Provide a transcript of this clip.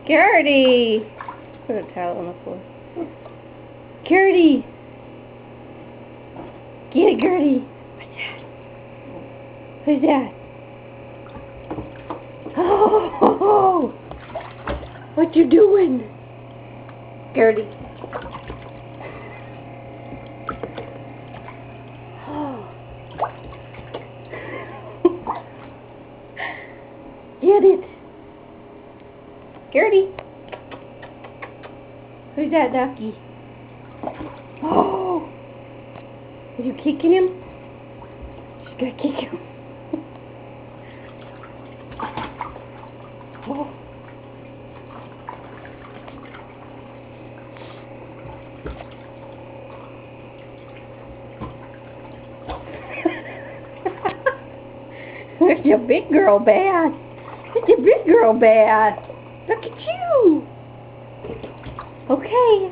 Gertie! Put a towel on the floor. Gertie! Get it, Gertie! What's that? Who's that? Oh! What you doing? Gertie. Oh. Get it! Gertie! Who's that ducky? Oh! Are you kicking him? She's gonna kick him. Oh. Where's your big girl bad? Where's your big girl bad? Look at you! Okay.